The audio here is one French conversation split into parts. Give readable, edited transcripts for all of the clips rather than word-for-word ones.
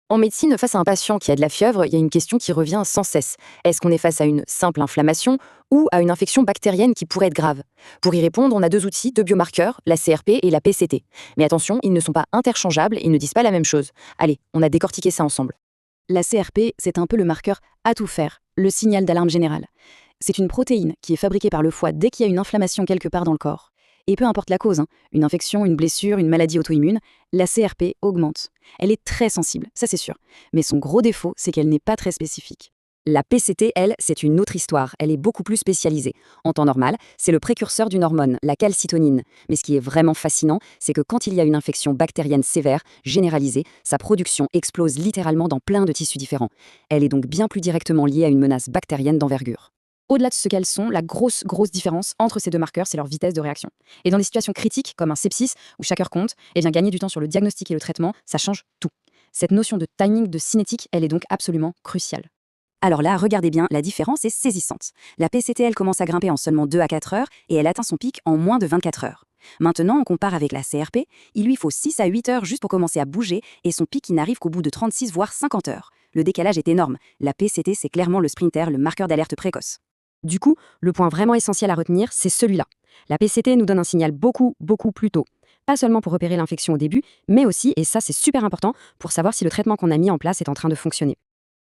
En médecine, face à un patient qui a de la fièvre, il y a une question qui revient sans cesse. Est-ce qu'on est face à une simple inflammation ou à une infection bactérienne qui pourrait être grave? Pour y répondre, on a deux outils, deux biomarqueurs, la CRP et la PCT. Mais attention, ils ne sont pas interchangeables et ils ne disent pas la même chose. Allez, on a décortiqué ça ensemble. La CRP, c'est un peu le marqueur à tout faire, le signal d'alarme général. C'est une protéine qui est fabriquée par le foie dès qu'il y a une inflammation quelque part dans le corps. Et peu importe la cause, une infection, une blessure, une maladie auto-immune, la CRP augmente. Elle est très sensible, ça c'est sûr. Mais son gros défaut, c'est qu'elle n'est pas très spécifique. La PCT, elle, c'est une autre histoire. Elle est beaucoup plus spécialisée. En temps normal, c'est le précurseur d'une hormone, la calcitonine. Mais ce qui est vraiment fascinant, c'est que quand il y a une infection bactérienne sévère, généralisée, sa production explose littéralement dans plein de tissus différents. Elle est donc bien plus directement liée à une menace bactérienne d'envergure. Au-delà de ce qu'elles sont, la grosse différence entre ces deux marqueurs, c'est leur vitesse de réaction. Et dans des situations critiques, comme un sepsis, où chaque heure compte, et bien gagner du temps sur le diagnostic et le traitement, ça change tout. Cette notion de timing, de cinétique, elle est donc absolument cruciale. Alors là, regardez bien, la différence est saisissante. La PCT, elle commence à grimper en seulement 2 à 4 heures et elle atteint son pic en moins de 24 heures. Maintenant, on compare avec la CRP, il lui faut 6 à 8 heures juste pour commencer à bouger et son pic, il n'arrive qu'au bout de 36 voire 50 heures. Le décalage est énorme. La PCT, c'est clairement le sprinter, le marqueur d'alerte précoce. Du coup, le point vraiment essentiel à retenir, c'est celui-là. La PCT nous donne un signal beaucoup plus tôt. Pas seulement pour repérer l'infection au début, mais aussi, et ça c'est super important, pour savoir si le traitement qu'on a mis en place est en train de fonctionner.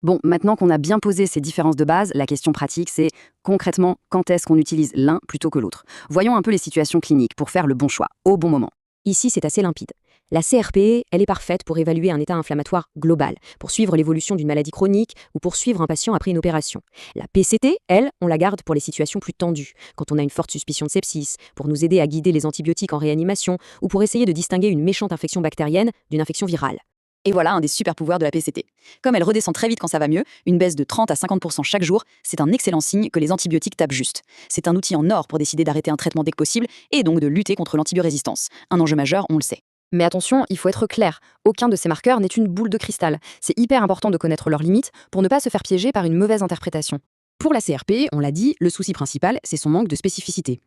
Bon, maintenant qu'on a bien posé ces différences de base, la question pratique, c'est concrètement, quand est-ce qu'on utilise l'un plutôt que l'autre? Voyons un peu les situations cliniques pour faire le bon choix, au bon moment. Ici, c'est assez limpide. La CRP, elle est parfaite pour évaluer un état inflammatoire global, pour suivre l'évolution d'une maladie chronique ou pour suivre un patient après une opération. La PCT, elle, on la garde pour les situations plus tendues, quand on a une forte suspicion de sepsis, pour nous aider à guider les antibiotiques en réanimation ou pour essayer de distinguer une méchante infection bactérienne d'une infection virale. Et voilà un des super pouvoirs de la PCT. Comme elle redescend très vite quand ça va mieux, une baisse de 30 à 50% chaque jour, c'est un excellent signe que les antibiotiques tapent juste. C'est un outil en or pour décider d'arrêter un traitement dès que possible et donc de lutter contre l'antibiorésistance. Un enjeu majeur, on le sait. Mais attention, il faut être clair, aucun de ces marqueurs n'est une boule de cristal. C'est hyper important de connaître leurs limites pour ne pas se faire piéger par une mauvaise interprétation. Pour la CRP, on l'a dit, le souci principal, c'est son manque de spécificité.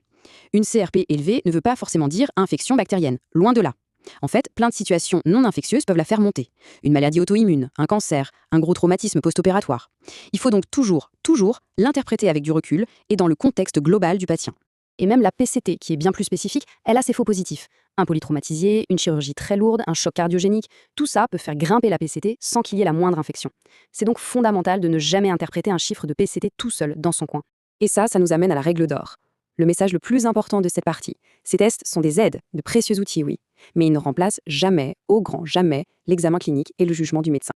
Une CRP élevée ne veut pas forcément dire infection bactérienne, loin de là. En fait, plein de situations non infectieuses peuvent la faire monter. Une maladie auto-immune, un cancer, un gros traumatisme post-opératoire. Il faut donc toujours l'interpréter avec du recul et dans le contexte global du patient. Et même la PCT, qui est bien plus spécifique, elle a ses faux positifs. Un polytraumatisé, une chirurgie très lourde, un choc cardiogénique, tout ça peut faire grimper la PCT sans qu'il y ait la moindre infection. C'est donc fondamental de ne jamais interpréter un chiffre de PCT tout seul dans son coin. Et ça nous amène à la règle d'or. Le message le plus important de cette partie, ces tests sont des aides, de précieux outils, oui, mais ils ne remplacent jamais, au grand jamais, l'examen clinique et le jugement du médecin.